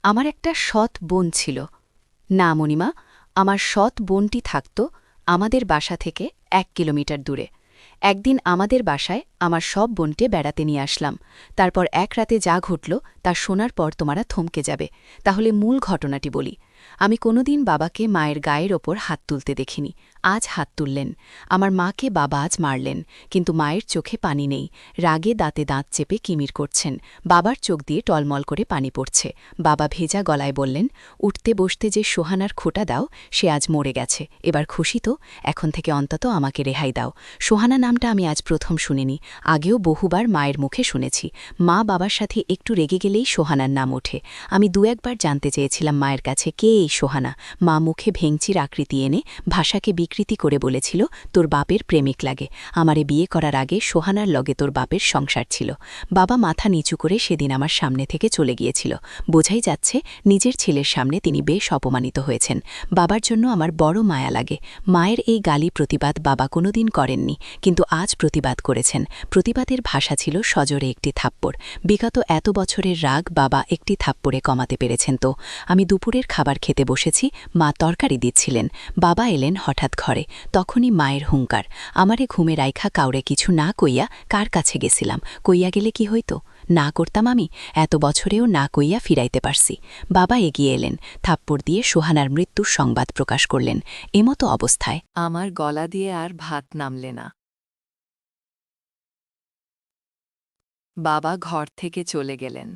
আমার একটা সৎ বোন ছিল। না মণিমা, আমার সৎ বোনটি থাকত আমাদের বাসা থেকে 1 কিলোমিটার দূরে। একদিন আমাদের বাসায় আমার সব বোনকে বেড়াতে নিয়ে আসলাম। তারপর এক রাতে যা ঘটল তা শোনার পর তোমরা থমকে যাবে। তাহলে মূল ঘটনাটি বলি। আমি কোনোদিন বাবাকে মায়ের গায়ের ওপর হাত তুলতে দেখিনি। আজ হাত তুললেন। আমার মাকে বাবা আজ মারলেন, কিন্তু মায়ের চোখে পানি নেই। রাগে দাঁতে দাঁত চেপে কিমির করছেন। বাবার চোখ দিয়ে টলমল করে পানি পড়ছে। বাবা ভেজা গলায় বললেন, উঠতে বসতে যে সোহানার খোঁটা দাও সে আজ মরে গেছে। এবার খুশি তো? এখন থেকে অন্তত আমাকে রেহাই দাও। সোহানা নামটা আমি আজ প্রথম শুনিনি, আগেও বহুবার মায়ের মুখে শুনেছি। মা বাবার সাথে একটু রেগে গেলেই সোহানার নাম ওঠে। আমি দু-একবার জানতে চেয়েছিলাম মায়ের কাছে কে এই সোহানা। মা মুখে ভেঙচির আকৃতি এনে ভাষাকে বিকৃতি করে বলেছিল, তোর বাপের প্রেমিক লাগে। আমারে বিয়ে করার আগে সোহানার লগে তোর বাপের সংসার ছিল। বাবা মাথা নিচু করে সেদিন আমার সামনে থেকে চলে গিয়েছিল। বোঝাই যাচ্ছে নিজের ছেলের সামনে তিনি বেশ অপমানিত হয়েছেন। বাবার জন্য আমার বড় মায়া লাগে। মায়ের এই গালি প্রতিবাদ বাবা কোনোদিন করেননি, কিন্তু আজ প্রতিবাদ করেছেন। প্রতিবাদের ভাষা ছিল সজোরে একটি থাপ্পড়। বিগত এত বছরের রাগ বাবা একটি থাপ্পড়ে কমাতে পেরেছেন তো। আমি দুপুরের খাবার খেতে বসেছি, মা তরকারি দিচ্ছিলেন। বাবা এলেন হঠাৎ ঘরে। তখনই মায়ের হুঙ্কার, আমারে ঘুমে রাইখা কাউরে কিছু না কইয়া কার কাছে গেছিলাম। কইয়া গেলে কি হইতো? না করতাম আমি, এত বছরেও না কইয়া ফিরাইতে পারছি। বাবা এগিয়ে এলেন, থাপ্পড় দিয়ে সোহানার মৃত্যুর সংবাদ প্রকাশ করলেন। এমতো অবস্থায় আমার গলা দিয়ে আর ভাত নামলে না। বাবা ঘর থেকে চলে গেলেন।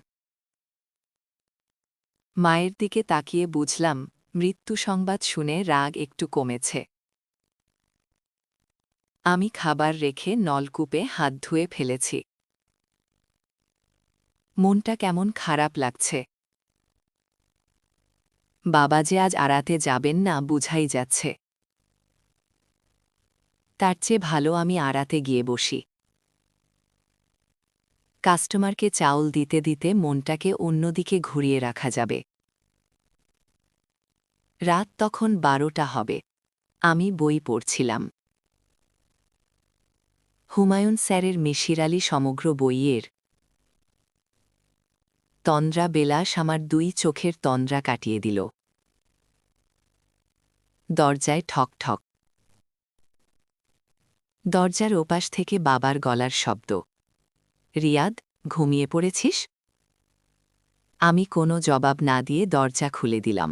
মায়ের দিকে তাকিয়ে বুঝলাম মৃত্যু সংবাদ শুনে রাগ একটু কমেছে। আমি খাবার রেখে নলকূপে হাত ধুয়ে ফেলেছি। মনটা কেমন খারাপ লাগছে। বাবা যে আজ আড়াতে যাবেন না বুঝাই যাচ্ছে। তার চেয়ে ভালো আমি আড়াতে গিয়ে বসি। কাস্টমারকে চাউল দিতে দিতে মনটাকে অন্যদিকে ঘুরিয়ে রাখা যাবে। রাত তখন 12টা হবে। আমি বই পড়ছিলাম। হুমায়ুন স্যারের মিশির আলী সমগ্র বইয়ের তন্দ্রা বিলাস আমার 2 চোখের তন্দ্রা কাটিয়ে দিল। দরজায় ঠক ঠক। দরজার ওপাশ থেকে বাবার গলার শব্দ, রিয়াদ, ঘুমিয়ে পড়েছিস? আমি কোনো জবাব না দিয়ে দরজা খুলে দিলাম।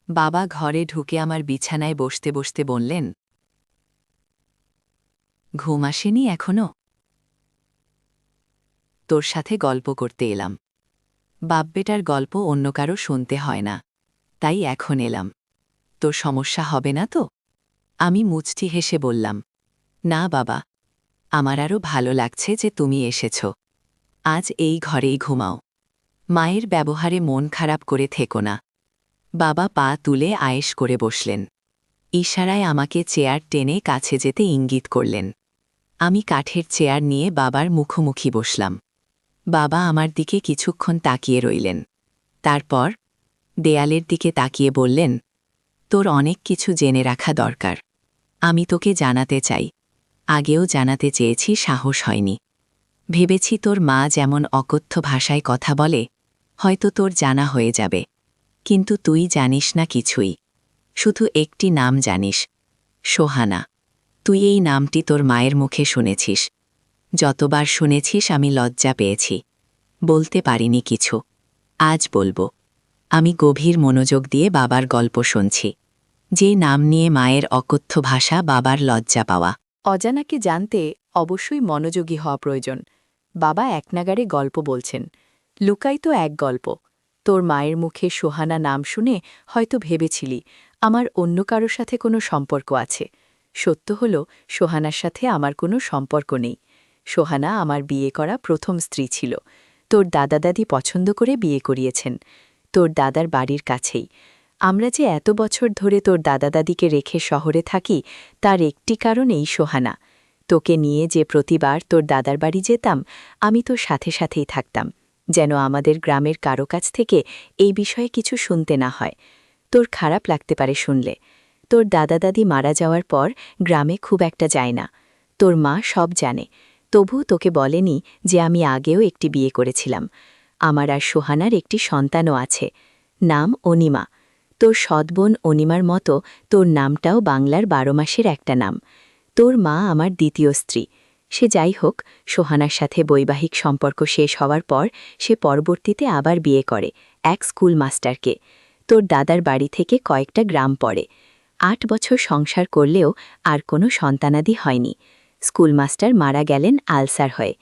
বাবা ঘরে ঢুকে আমার বিছানায় বসতে বসতে বললেন, ঘুম আসেনি এখনো? তোর সাথে গল্প করতে এলাম। বাপ-বেটার গল্প অন্য কারো শুনতে হয় না, তাই এখন এলাম। তোর সমস্যা হবে না তো? আমি মুচকি হেসে বললাম, না বাবা, আমার আরও ভালো লাগছে যে তুমি এসেছ। আজ এই ঘরেই ঘুমাও। মায়ের ব্যবহারে মন খারাপ করে থেকো না। বাবা পা তুলে আয়েশ করে বসলেন। ইশারায় আমাকে চেয়ার টেনে কাছে যেতে ইঙ্গিত করলেন। আমি কাঠের চেয়ার নিয়ে বাবার মুখোমুখি বসলাম। বাবা আমার দিকে কিছুক্ষণ তাকিয়ে রইলেন। তারপর দেয়ালের দিকে তাকিয়ে বললেন, তোর অনেক কিছু জেনে রাখা দরকার। আমি তোকে জানাতে চাই। আগেও জানাতে চেয়েছি, সাহস হয়নি। ভেবেছি তোর মা যেমন অকথ্য ভাষায় কথা বলে, হয়তো তোর জানা হয়ে যাবে। কিন্তু তুই জানিস না কিছুই। শুধু একটি নাম জানিস, সোহানা। তুই এই নামটি তোর মায়ের মুখে শুনেছিস। যতবার শুনেছিস আমি লজ্জা পেয়েছি, বলতে পারিনি কিছু। আজ বলবো। আমি গভীর মনোযোগ দিয়ে বাবার গল্প শুনছি। যে নাম নিয়ে মায়ের অকথ্য ভাষা, বাবার লজ্জা পাওয়া। অজানাকে জানতে অবশ্যই মনোযোগী হওয়া প্রয়োজন। বাবা একনাগাড়ে গল্প বলছেন। লুকায়িত এক গল্প। তোর মায়ের মুখে সোহানা নাম শুনে হয়তো ভেবেছিলি আমার অন্য কারোর সাথে কোনো সম্পর্ক আছে। সত্য হল, সোহানার সাথে আমার কোনো সম্পর্ক নেই। সোহানা আমার বিয়ে করা প্রথম স্ত্রী ছিল। তোর দাদা দাদি পছন্দ করে বিয়ে করিয়েছেন, তোর দাদার বাড়ির কাছেই। আমরা যে এত বছর ধরে তোর দাদা দাদিকে রেখে শহরে থাকি, তার একটি কারণ এই সোহানা। তোকে নিয়ে যে প্রতিবার তোর দাদার বাড়ি যেতাম, আমি তোর সাথে সাথেই থাকতাম, যেন আমাদের গ্রামের কারো কাছ থেকে এই বিষয়ে কিছু শুনতে না হয়। তোর খারাপ লাগতে পারে শুনলে। তোর দাদা দাদি মারা যাওয়ার পর গ্রামে খুব একটা যায় না। তোর মা সব জানে, তবু তোকে বলেনি যে আমি আগেও একটি বিয়ে করেছিলাম। আমার আর সোহানার একটি সন্তানও আছে, নাম অনিমা। তোর সৎবোন অনিমার মতো তোর নামটাও বাংলার 12 মাসের একটা নাম। তোর মা আমার দ্বিতীয় স্ত্রী। সে যাই হোক, সোহানার সাথে বৈবাহিক সম্পর্ক শেষ হওয়ার পর সে পরবর্তীতে আবার বিয়ে করে এক স্কুল মাস্টারকে। তোর দাদার বাড়ি থেকে কয়েকটা গ্রাম পড়ে। 8 বছর সংসার করলেও আর কোনো সন্তানাদি হয়নি। স্কুল মাস্টার মারা গেলেন আলসার হয়ে।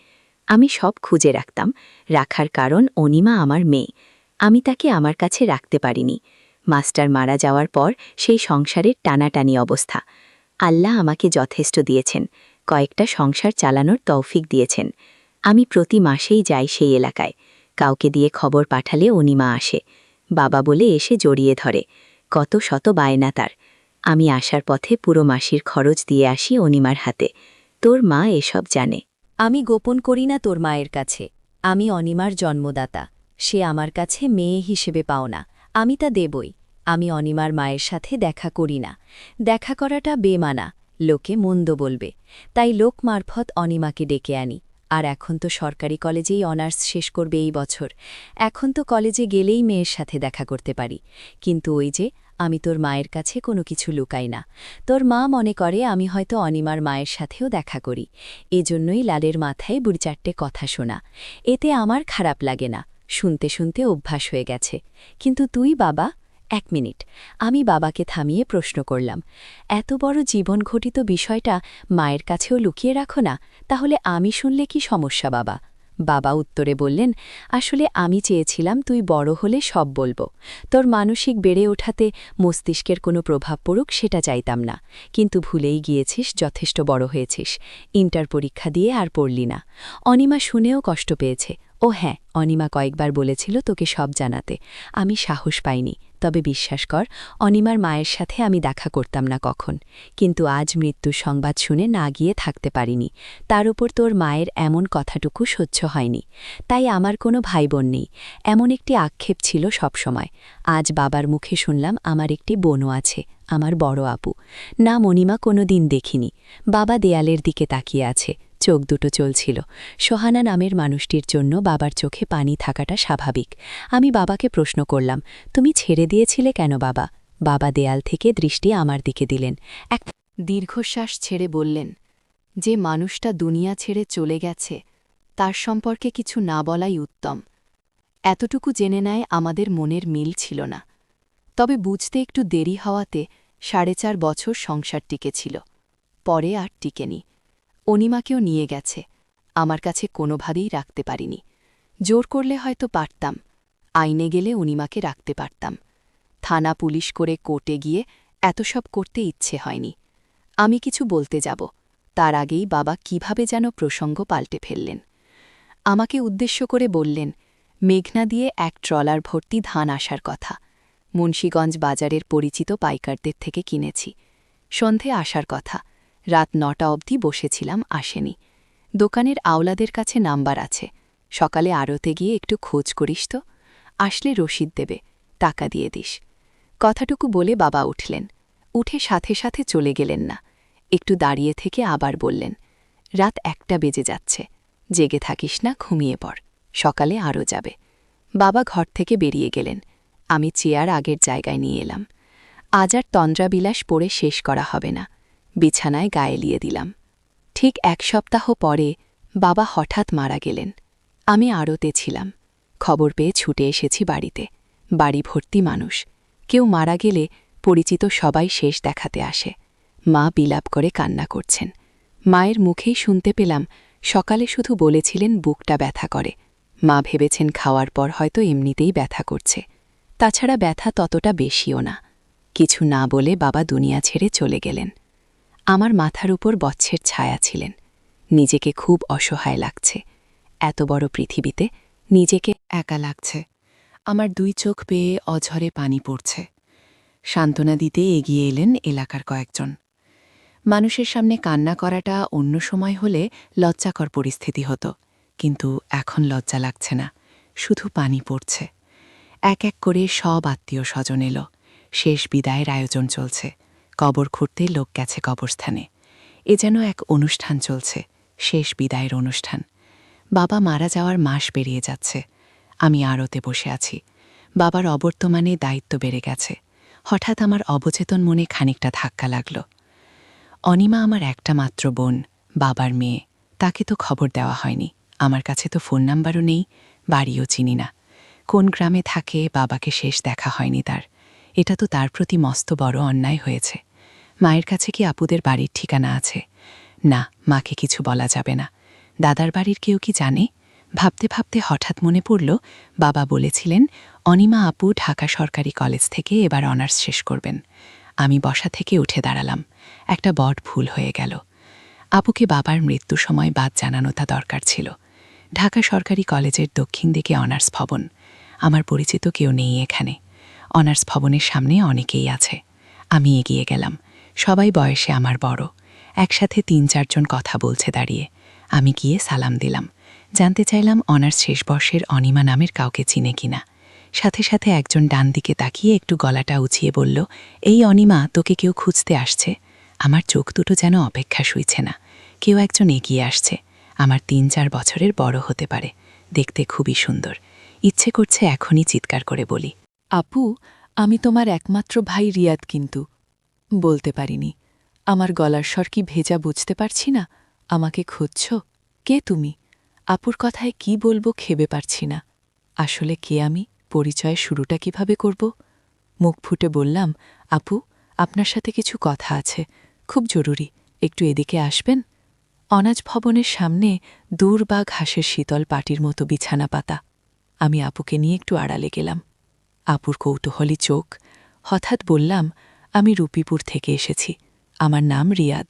আমি সব খুঁজে রাখতাম, রাখার কারণ অনিমা আমার মেয়ে। আমি তাকে আমার কাছে রাখতে পারিনি। মাস্টার মারা যাওয়ার পর সেই সংসারের টানাটানি অবস্থা। আল্লাহ আমাকে যথেষ্ট দিয়েছেন, কয়েকটা সংসার চালানোর তৌফিক দিয়েছেন। আমি প্রতি মাসেই যাই সেই এলাকায়। কাউকে দিয়ে খবর পাঠালে অনিমা আসে। বাবা বলে এসে জড়িয়ে ধরে। কত শত বায়না তার। আমি আসার পথে পুরো মাসির খরচ দিয়ে আসি অনিমার হাতে। তোর মা এসব জানে। আমি গোপন করি না তোর মায়ের কাছে। আমি অনিমার জন্মদাতা। সে আমার কাছে মেয়ে হিসেবে পাও না, আমি তা দেবই। আমি অনিমার মায়ের সাথে দেখা করি না। দেখা করাটা বেমানা, লোকে মন্দ বলবে। তাই লোক মারফত অনিমাকে ডেকে আনি। আর এখন তো সরকারি কলেজেই অনার্স শেষ করবে এই বছর। এখন তো কলেজে গেলেই মেয়ের সাথে দেখা করতে পারি। কিন্তু ওই যে, আমি তোর মায়ের কাছে কোনো কিছু লুকাই না। তোর মা মনে করে আমি হয়তো অনিমার মায়ের সাথেও দেখা করি। এজন্যই লালের মাথায় বুড়ি চারটে কথা শোনা। এতে আমার খারাপ লাগে না, শুনতে শুনতে অভ্যাস হয়ে গেছে। কিন্তু তুই বাবা, 1 মিনিট। আমি বাবাকে থামিয়ে প্রশ্ন করলাম, এত বড় জীবন ঘটিত বিষয়টা মায়ের কাছেও লুকিয়ে রাখো না, তাহলে আমি শুনলে কি সমস্যা বাবা? বাবা উত্তরে বললেন, আসলে আমি চেয়েছিলাম তুই বড় হলে সব বলবো। তোর মানসিক বেড়ে ওঠাতে মস্তিষ্কের কোনো প্রভাব পড়ুক সেটা চাইতাম না। কিন্তু ভুলেই গিয়েছিস, যথেষ্ট বড় হয়েছিস। ইন্টার পরীক্ষা দিয়ে আর পড়লি না। অনিমা শুনেও কষ্ট পেয়েছে। ও হ্যাঁ, অনিমা কয়েকবার বলেছিল তোকে সব জানাতে। আমি সাহস পাইনি। তবে বিশ্বাস কর, অনিমার মায়ের সাথে আমি দেখা করতাম না কখন। কিন্তু আজ মৃত্যুর সংবাদ শুনে না গিয়ে থাকতে পারিনি। তার উপর তোর মায়ের এমন কথাটুকু সহ্য হয়নি। তাই আমার কোনো ভাই বোন নেই, এমন একটি আক্ষেপ ছিল সবসময়। আজ বাবার মুখে শুনলাম আমার একটি বোনও আছে, আমার বড় আপু। নাম অনিমা কোনো দিন দেখিনি। বাবা দেয়ালের দিকে তাকিয়ে আছে, চোখ দুটো চলছিল। সোহানা নামের মানুষটির জন্য বাবার চোখে পানি থাকাটা স্বাভাবিক। আমি বাবাকে প্রশ্ন করলাম, তুমি ছেড়ে দিয়েছিলে কেন বাবা? বাবা দেয়াল থেকে দৃষ্টি আমার দিকে দিলেন, এক দীর্ঘশ্বাস ছেড়ে বললেন, যে মানুষটা দুনিয়া ছেড়ে চলে গেছে তার সম্পর্কে কিছু না বলাই উত্তম। এতটুকু জেনে নেয় আমাদের মনের মিল ছিল না। তবে বুঝতে একটু দেরি হওয়াতে 4.5 বছর সংসার টিকেছিল। পরে আর টিকেনি। অনিমাকেও নিয়ে গেছে। আমার কাছে কোনোভাবেই রাখতে পারিনি। জোর করলে হয়তো পারতাম। আইনে গেলে অনিমাকে রাখতে পারতাম। থানা পুলিশ করে কোর্টে গিয়ে এত সব করতে ইচ্ছে হয়নি। আমি কিছু বলতে যাব, তার আগেই বাবা কিভাবে যেন প্রসঙ্গ পাল্টে ফেললেন। আমাকে উদ্দেশ্য করে বললেন, মেঘনা দিয়ে এক ট্রলার ভর্তি ধান আসার কথা। মুন্সীগঞ্জ বাজারের পরিচিত পাইকারদের থেকে কিনেছি। সন্ধে আসার কথা। রাত 9টা অবধি বসেছিলাম, আসেনি। দোকানের আওলাদের কাছে নাম্বার আছে। সকালে আড়তে গিয়ে একটু খোঁজ করিস তো, আসলে রসিদ দেবে, টাকা দিয়ে দিস। কথাটুকু বলে বাবা উঠলেন। উঠে সাথে সাথে চলে গেলেন না, একটু দাঁড়িয়ে থেকে আবার বললেন, রাত 1টা বেজে যাচ্ছে, জেগে থাকিস না, ঘুমিয়ে পড়, সকালে আরও যাবে। বাবা ঘর থেকে বেরিয়ে গেলেন। আমি চেয়ার আগের জায়গায় নিয়ে এলাম। আজ আর তন্দ্রাবিলাস পড়ে শেষ করা হবে না। বিছানায় গায়ে লিয়ে দিলাম। ঠিক 1 সপ্তাহ পরে বাবা হঠাৎ মারা গেলেন। আমি আড়তে ছিলাম। খবর পেয়ে ছুটে এসেছি বাড়িতে। বাড়ি ভর্তি মানুষ। কেউ মারা গেলে পরিচিত সবাই শেষ দেখাতে আসে। মা বিলাপ করে কান্না করছেন। মায়ের মুখেই শুনতে পেলাম, সকালে শুধু বলেছিলেন বুকটা ব্যথা করে। মা ভেবেছেন খাওয়ার পর হয়তো এমনিতেই ব্যথা করছে। তাছাড়া ব্যথা ততটা বেশিও না। কিছু না বলে বাবা দুনিয়া ছেড়ে চলে গেলেন। আমার মাথার উপর বচ্ছের ছায়া ছিলেন। নিজেকে খুব অসহায় লাগছে। এত বড় পৃথিবীতে নিজেকে একা লাগছে। আমার 2 চোখ পেয়ে অঝরে পানি পড়ছে। সান্ত্বনা দিতে এগিয়ে এলেন এলাকার কয়েকজন। মানুষের সামনে কান্না করাটা অন্য সময় হলে লজ্জাকর পরিস্থিতি হতো, কিন্তু এখন লজ্জা লাগছে না, শুধু পানি পড়ছে। এক এক করে সব আত্মীয় স্বজন এলো। শেষ বিদায়ের আয়োজন চলছে। কবর খুঁড়তে লোক গেছে কবরস্থানে। এ যেন এক অনুষ্ঠান চলছে, শেষ বিদায়ের অনুষ্ঠান। বাবা মারা যাওয়ার মাস পেরিয়ে যাচ্ছে। আমি আড়তে বসে আছি। বাবার অবর্তমানে দায়িত্ব বেড়ে গেছে। হঠাৎ আমার অবচেতন মনে খানিকটা ধাক্কা লাগল। অনিমা আমার একটা মাত্র বোন, বাবার মেয়ে। তাকে তো খবর দেওয়া হয়নি। আমার কাছে তো ফোন নাম্বারও নেই, বাড়িও চিনি না। কোন গ্রামে থাকে, বাবাকে শেষ দেখা হয়নি তার। এটা তো তার প্রতি মস্ত বড় অন্যায় হয়েছে। মায়ের কাছে কি আপুদের বাড়ির ঠিকানা আছে? না, মাকে কিছু বলা যাবে না। দাদার বাড়ির কেউ কি জানে? ভাবতে ভাবতে হঠাৎ মনে পড়ল, বাবা বলেছিলেন অনিমা আপু ঢাকা সরকারি কলেজ থেকে এবার অনার্স শেষ করবেন। আমি বসা থেকে উঠে দাঁড়ালাম। একটা বড় ভুল হয়ে গেল। আপুকে বাবার মৃত্যু সময় বাদ জানানোটা দরকার ছিল। ঢাকা সরকারি কলেজের দক্ষিণ দিকে অনার্স ভবন। আমার পরিচিত কেউ নেই এখানে। অনার্স ভবনের সামনে অনেকেই আছে। আমি এগিয়ে গেলাম। সবাই বয়সে আমার বড়। একসাথে ৩-৪ জন কথা বলছে দাঁড়িয়ে। আমি গিয়ে সালাম দিলাম। জানতে চাইলাম অনার্স শেষ বর্ষের অনিমা নামের কাউকে চিনে কিনা। সাথে সাথে একজন ডান দিকে তাকিয়ে একটু গলাটা উঁচিয়ে বলল, এই অনিমা, তোকে কেউ খুঁজতে আসছে। আমার চোখ দুটো যেন অপেক্ষা সইছে না। কেউ একজন এগিয়ে আসছে। আমার ৩-৪ বছরের বড় হতে পারে। দেখতে খুবই সুন্দর। ইচ্ছে করছে এখনই চিৎকার করে বলি, আপু, আমি তোমার একমাত্র ভাই রিয়াদ। কিন্তু বলতে পারিনি। আমার গলার স্বর কি ভেজা বুঝতে পারছি না? আমাকে খুঁজছ? কে তুমি? আপুর কথায় কি বলবো ভেবে পারছি না। আসলে কে আমি? পরিচয় শুরুটা কিভাবে করব? মুখ ফুটে বললাম, আপু, আপনার সাথে কিছু কথা আছে, খুব জরুরি। একটু এদিকে আসবেন? অনাজ ভবনের সামনে দূর বা ঘাসের শীতল পাটির মতো বিছানা পাতা। আমি আপুকে নিয়ে একটু আড়ালে গেলাম। আপুর কৌতূহলী চোখ। হঠাৎ বললাম, আমি রুপিপুর থেকে এসেছি। আমার নাম রিয়াদ।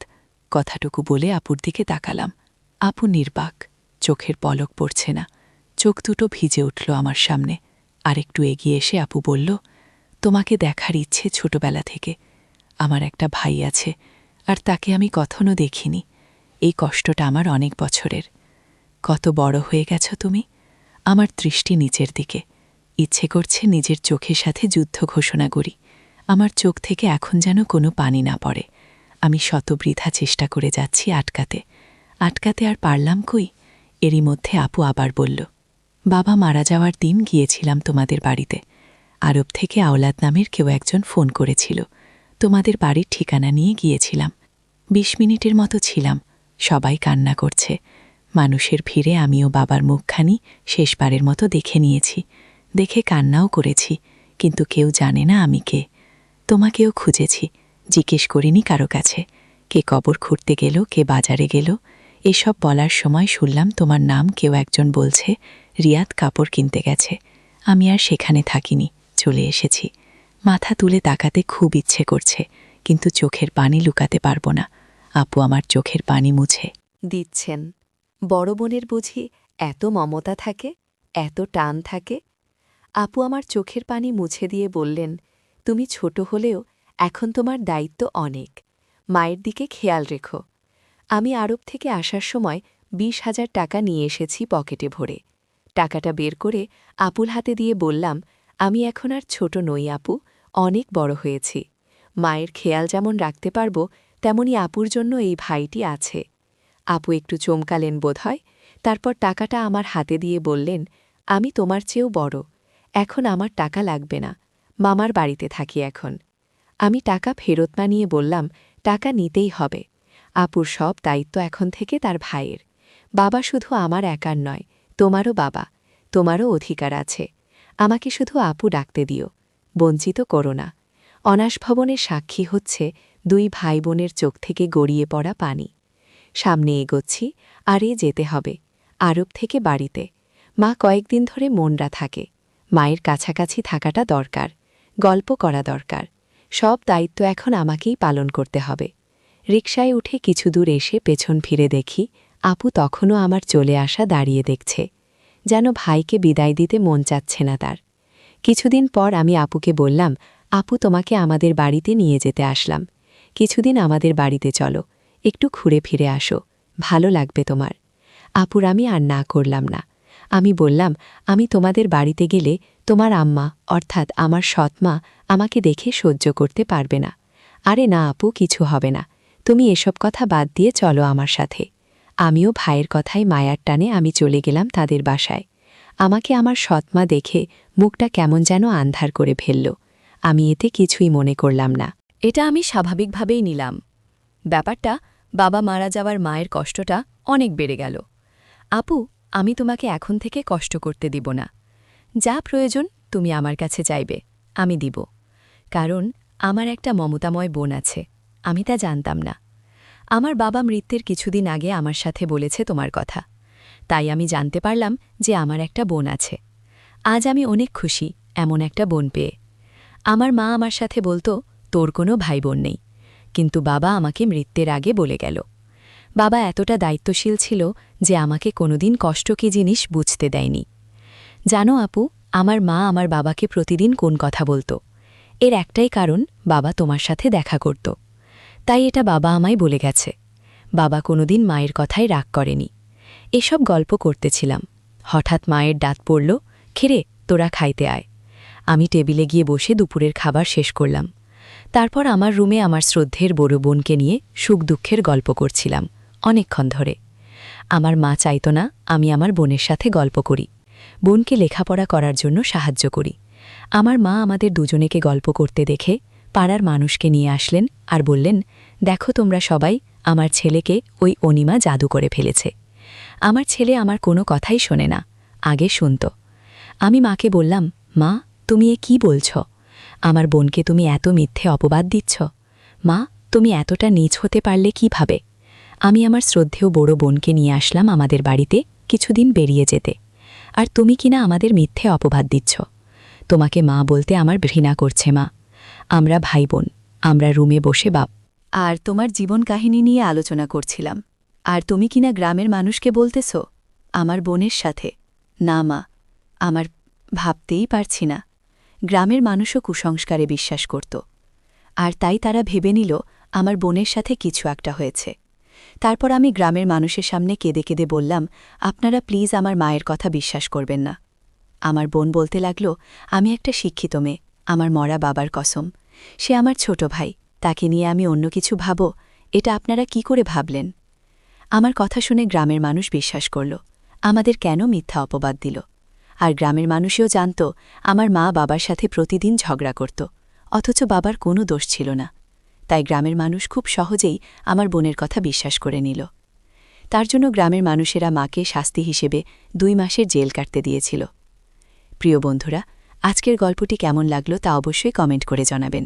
কথাটুকু বলে আপুর দিকে তাকালাম। আপু নির্বাক, চোখের পলক পড়ছে না। চোখ দুটো ভিজে উঠল আমার সামনে। আরেকটু এগিয়ে এসে আপু বলল, তোমাকে দেখার ইচ্ছে ছোটবেলা থেকে। আমার একটা ভাই আছে, আর তাকে আমি কখনো দেখিনি। এই কষ্টটা আমার অনেক বছরের। কত বড় হয়ে গেছ তুমি? আমার দৃষ্টি নিচের দিকে। ইচ্ছে করছে নিজের চোখের সাথে যুদ্ধ ঘোষণা করি। আমার চোখ থেকে এখন যেন কোনো পানি না পড়ে। আমি শতবৃথা চেষ্টা করে যাচ্ছি আটকাতে। আটকাতে আর পারলাম কই? এরই মধ্যে আপু আবার বলল, বাবা মারা যাওয়ার দিন গিয়েছিলাম তোমাদের বাড়িতে। আরব থেকে আওলাদ নামের কেউ একজন ফোন করেছিল। তোমাদের বাড়ির ঠিকানা নিয়ে গিয়েছিলাম। ২০ মিনিটের মতো ছিলাম। সবাই কান্না করছে। মানুষের ভিড়ে আমিও বাবার মুখখানি শেষবারের মতো দেখে নিয়েছি। দেখে কান্নাও করেছি, কিন্তু কেউ জানে না আমি কে। তোমাকেও খুঁজেছি, জিজ্ঞেস করিনি কারো কাছে। কে কবর খুঁড়তে গেল, কে বাজারে গেল। এসব বলার সময় শুনলাম তোমার নাম কেউ একজন বলছে, রিয়াদ কাপড় কিনতে গেছে। আমি আর সেখানে থাকিনি, চলে এসেছি। মাথা তুলে তাকাতে খুব ইচ্ছে করছে, কিন্তু চোখের পানি লুকাতে পারব না। আপু আমার চোখের পানি মুছে দিচ্ছেন। বড় বোনের বুঝি এত মমতা থাকে, এত টান থাকে? আপু আমার চোখের পানি মুছে দিয়ে বললেন, তুমি ছোট হলেও এখন তোমার দায়িত্ব অনেক। মায়ের দিকে খেয়াল রেখো। আমি আরব থেকে আসার সময় ২০,০০০ টাকা নিয়ে এসেছি পকেটে ভরে। টাকাটা বের করে আপুর হাতে দিয়ে বললাম, আমি এখন আর ছোট নই আপু, অনেক বড় হয়েছি। মায়ের খেয়াল যেমন রাখতে পারব, তেমনি আপুর জন্য এই ভাইটি আছে। আপু একটু চমকালেন বোধহয়। তারপর টাকাটা আমার হাতে দিয়ে বললেন, আমি তোমার চেয়েও বড়। এখন আমার টাকা লাগবে না। মামার বাড়িতে থাকি এখন। আমি টাকা ফেরত না নিয়ে বললাম, টাকা নিতেই হবে। আপুর সব দায়িত্ব এখন থেকে তার ভাইয়ের। বাবা শুধু আমার একার নয়, তোমারও বাবা। তোমারও অধিকার আছে। আমাকে শুধু আপু ডাকতে দিও, বঞ্চিত করো না। অনাস ভবনের সাক্ষী হচ্ছে ২ ভাই বোনের চোখ থেকে গড়িয়ে পড়া পানি। সামনে এগোচ্ছি, আরে যেতে হবে। আরব থেকে বাড়িতে। মা কয়েকদিন ধরে মনরা থাকে। মায়ের কাছাকাছি থাকাটা দরকার, গল্প করা দরকার। সব দায়িত্ব এখন আমাকেই পালন করতে হবে। রিকশায় উঠে কিছু দূর এসে পেছন ফিরে দেখি, আপু তখনও আমার চলে আসা দাঁড়িয়ে দেখছে। যেন ভাইকে বিদায় দিতে মন চাচ্ছে না তার। কিছুদিন পর আমি আপুকে বললাম, আপু তোমাকে আমাদের বাড়িতে নিয়ে যেতে আসলাম। কিছুদিন আমাদের বাড়িতে চলো, একটু ঘুরে ফিরে আসো, ভালো লাগবে তোমার। আপুর আমি আর না করলাম না। আমি বললাম, আমি তোমাদের বাড়িতে গেলে তোমার আম্মা অর্থাৎ আমার সৎমা আমাকে দেখে সহ্য করতে পারবে না। আরে না আপু, কিছু হবে না। তুমি এসব কথা বাদ দিয়ে চলো আমার সাথে। আমিও ভাইয়ের কথায় মায়ার টানে আমি চলে গেলাম তাদের বাসায়। আমাকে আমার সৎমা দেখে মুখটা কেমন যেন আন্ধার করে ফেলল। আমি এতে কিছুই মনে করলাম না। এটা আমি স্বাভাবিকভাবেই নিলাম। ব্যাপারটা বাবা মারা যাওয়ার মায়ের কষ্টটা অনেক বেড়ে গেল। আপু, আমি তোমাকে এখন থেকে কষ্ট করতে দিব না। যা প্রয়োজন তুমি আমার কাছে চাইবে, আমি দিব। কারণ আমার একটা মমতাময় বোন আছে, আমি তা জানতাম না। আমার বাবা মৃত্যুর কিছুদিন আগে আমার সাথে বলেছে তোমার কথা, তাই আমি জানতে পারলাম যে আমার একটা বোন আছে। আজ আমি অনেক খুশি এমন একটা বোন পেয়ে। আমার মা আমার সাথে বলতো তোর কোনো ভাই বোন নেই, কিন্তু বাবা আমাকে মৃত্যুর আগে বলে গেল। বাবা এতটা দায়িত্বশীল ছিল যে আমাকে কোনোদিন কষ্ট কী জিনিস বুঝতে দেয়নি। জানো আপু, আমার মা আমার বাবাকে প্রতিদিন কোন কথা বলতো, এর একটাই কারণ বাবা তোমার সাথে দেখা করত। তাই এটা বাবা আমায় বলে গেছে। বাবা কোনোদিন মায়ের কথায় রাগ করেনি। এসব গল্প করতেছিলাম, হঠাৎ মায়ের ডাক পড়ল, খেরে তোরা খাইতে আয়। আমি টেবিলে গিয়ে বসে দুপুরের খাবার শেষ করলাম। তারপর আমার রুমে আমার শ্রদ্ধের বড় বোনকে নিয়ে সুখ দুঃখের গল্প করছিলাম অনেকক্ষণ ধরে। আমার মা চাইত না আমি আমার বোনের সাথে গল্প করি, বোনকে লেখাপড়া করার জন্য সাহায্য করি। আমার মা আমাদের দুজনেকে গল্প করতে দেখে পাড়ার মানুষকে নিয়ে আসলেন আর বললেন, দেখো তোমরা সবাই, আমার ছেলেকে ওই অনিমা জাদু করে ফেলেছে। আমার ছেলে আমার কোনো কথাই শোনে না, আগে শুনত। আমি মাকে বললাম, মা তুমি এ কী বলছ? আমার বোনকে তুমি এত মিথ্যে অপবাদ দিচ্ছ? মা তুমি এতটা নীচ হতে পারলে কিভাবে? আমি আমার শ্রদ্ধেয় বড় বোনকে নিয়ে আসলাম আমাদের বাড়িতে কিছুদিন বেরিয়ে যেতে, আর তুমি কিনা আমাদের মিথ্যে অপবাদ দিচ্ছ। তোমাকে মা বলতে আমার ঘৃণা করছে মা। আমরা ভাই বোন, আমরা রুমে বসে বাপ আর তোমার জীবন কাহিনী নিয়ে আলোচনা করছিলাম, আর তুমি কিনা গ্রামের মানুষকে বলতেছ আমার বোনের সাথে। না মা, আমার ভাবতেই পারছি না। গ্রামের মানুষও কুসংস্কারে বিশ্বাস করত, আর তাই তারা ভেবে নিল আমার বোনের সাথে কিছু একটা হয়েছে। তারপর আমি গ্রামের মানুষের সামনে কেঁদে কেঁদে বললাম, আপনারা প্লিজ আমার মায়ের কথা বিশ্বাস করবেন না। আমার বোন বলতে লাগল, আমি একটা শিক্ষিত মেয়ে, আমার মরা বাবার কসম, সে আমার ছোট ভাই, তাকে নিয়ে আমি অন্য কিছু ভাবো, এটা আপনারা কি করে ভাবলেন? আমার কথা শুনে গ্রামের মানুষ বিশ্বাস করল, আমাদের কেন মিথ্যা অপবাদ দিল। আর গ্রামের মানুষেও জানত আমার মা বাবার সাথে প্রতিদিন ঝগড়া করত, অথচ বাবার কোনো দোষ ছিল না। তাই গ্রামের মানুষ খুব সহজেই আমার বোনের কথা বিশ্বাস করে নিল। তার জন্য গ্রামের মানুষেরা মাকে শাস্তি হিসেবে 2 মাসের জেল কাটতে দিয়েছিল। প্রিয় বন্ধুরা, আজকের গল্পটি কেমন লাগলো তা অবশ্যই কমেন্ট করে জানাবেন।